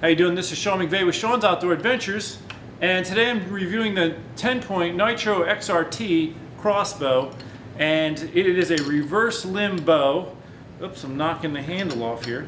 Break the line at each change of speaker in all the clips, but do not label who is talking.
How you doing? This is Sean McVeigh with Sean's Outdoor Adventures, and today I'm reviewing the Ten Point Nitro XRT Crossbow, and it is a reverse limb bow. Oops, I'm knocking the handle off here.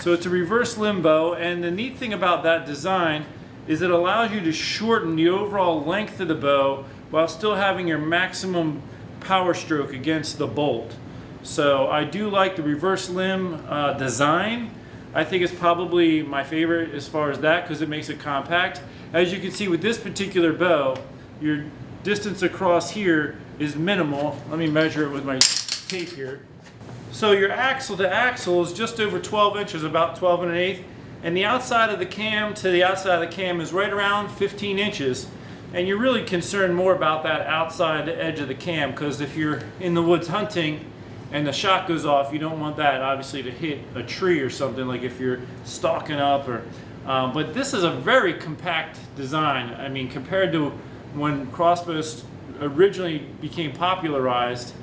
So it's a reverse limb bow, and the neat thing about that design is it allows you to shorten the overall length of the bow while still having your maximum power stroke against the bolt. So I do like the reverse limb design. I think it's probably my favorite as far as that because it makes it compact. As you can see with this particular bow, your distance across here is minimal. Let me measure it with my tape here. So your axle to axle is just over 12 inches, about 12 1/8, and the outside of the cam to the outside of the cam is right around 15 inches. And you're really concerned more about that outside edge of the cam because if you're in the woods hunting and the shot goes off, you don't want that obviously to hit a tree or something, like if you're stalking up or but this is a very compact design. I mean, compared to when crossbows originally became popularized,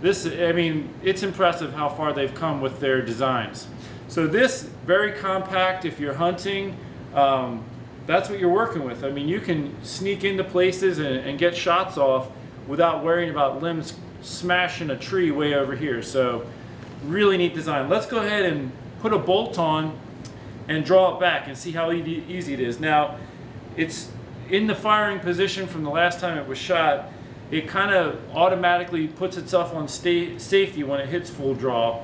this, I mean, it's impressive how far they've come with their designs. So this, very compact if you're hunting. That's what you're working with. I mean, you can sneak into places and get shots off without worrying about limbs smashing a tree way over here. So really neat design. Let's go ahead and put a bolt on and draw it back and see how easy it is. Now, it's in the firing position from the last time it was shot. It kind of automatically puts itself on safety when it hits full draw.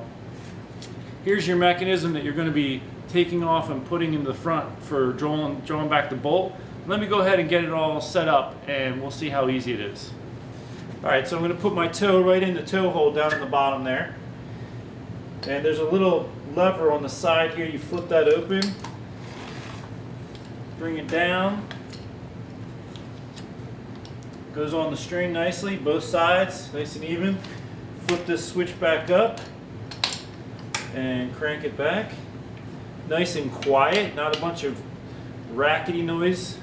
Here's your mechanism that you're going to be taking off and putting in the front for drawing back the bolt. Let me go ahead and get it all set up and we'll see how easy it is. Alright, so I'm going to put my toe right in the toe hole down in the bottom there. And there's a little lever on the side here. You flip that open, bring it down. Goes on the string nicely, both sides, nice and even. Flip this switch back up and crank it back. Nice and quiet, not a bunch of rackety noise.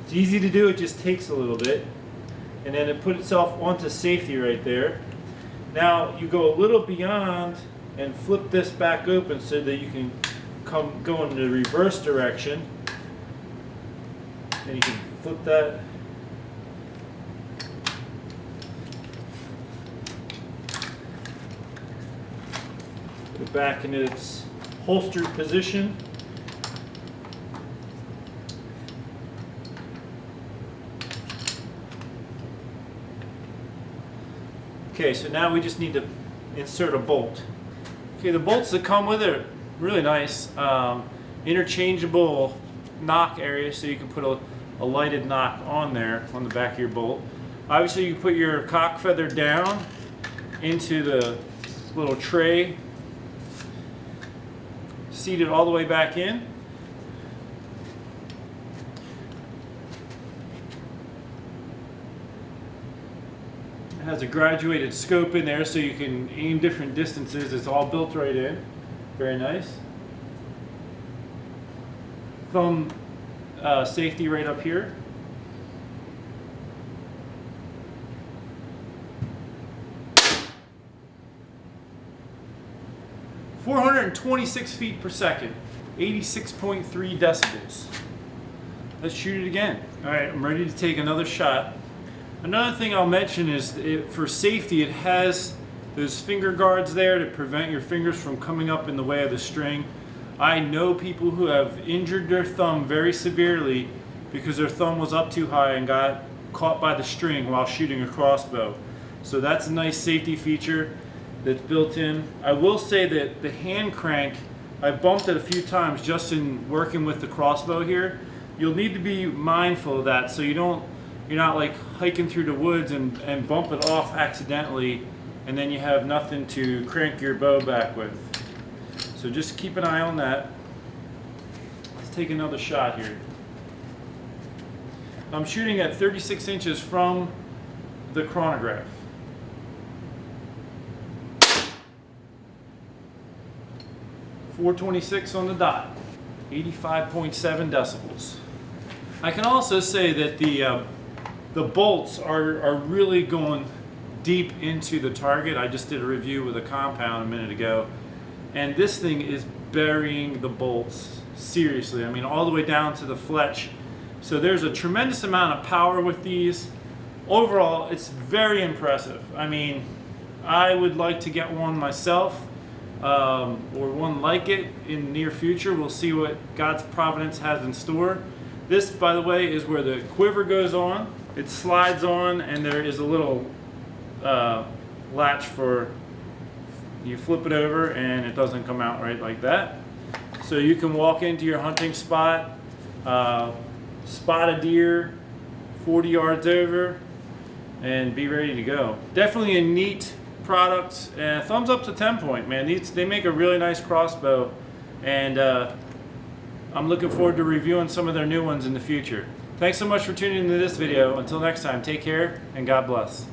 It's easy to do, it just takes a little bit. And then it put itself onto safety right there. Now you go a little beyond and flip this back open so that you can go in the reverse direction. And you can flip that. Put it back into its holstered position. Okay, so now we just need to insert a bolt. Okay, the bolts that come with it are really nice. Interchangeable knock area, so you can put a lighted knock on there on the back of your bolt. Obviously, you put your cock feather down into the little tray, seat it all the way back in. It has a graduated scope in there so you can aim different distances. It's all built right in. Very nice. Thumb safety right up here. .426 feet per second, 86.3 decibels. Let's shoot it again. All right, I'm ready to take another shot. Another thing I'll mention is for safety, it has those finger guards there to prevent your fingers from coming up in the way of the string. I know people who have injured their thumb very severely because their thumb was up too high and got caught by the string while shooting a crossbow. So that's a nice safety feature that's built in. I will say that the hand crank, I bumped it a few times just in working with the crossbow here. You'll need to be mindful of that so you're not like hiking through the woods and bump it off accidentally and then you have nothing to crank your bow back with. So just keep an eye on that. Let's take another shot here. I'm shooting at 36 inches from the chronograph. .426 on the dot, 85.7 decibels. I can also say that The bolts are really going deep into the target. I just did a review with a compound a minute ago, and this thing is burying the bolts seriously. I mean, all the way down to the fletch. So there's a tremendous amount of power with these. Overall, it's very impressive. I mean, I would like to get one myself, or one like it in the near future. We'll see what God's providence has in store. This, by the way, is where the quiver goes on. It slides on, and there is a little latch for, you flip it over and it doesn't come out right like that. So you can walk into your hunting spot, spot a deer 40 yards over, and be ready to go. Definitely a neat product. Thumbs up to TenPoint, man. They make a really nice crossbow, and I'm looking forward to reviewing some of their new ones in the future. Thanks so much for tuning into this video. Until next time, take care and God bless.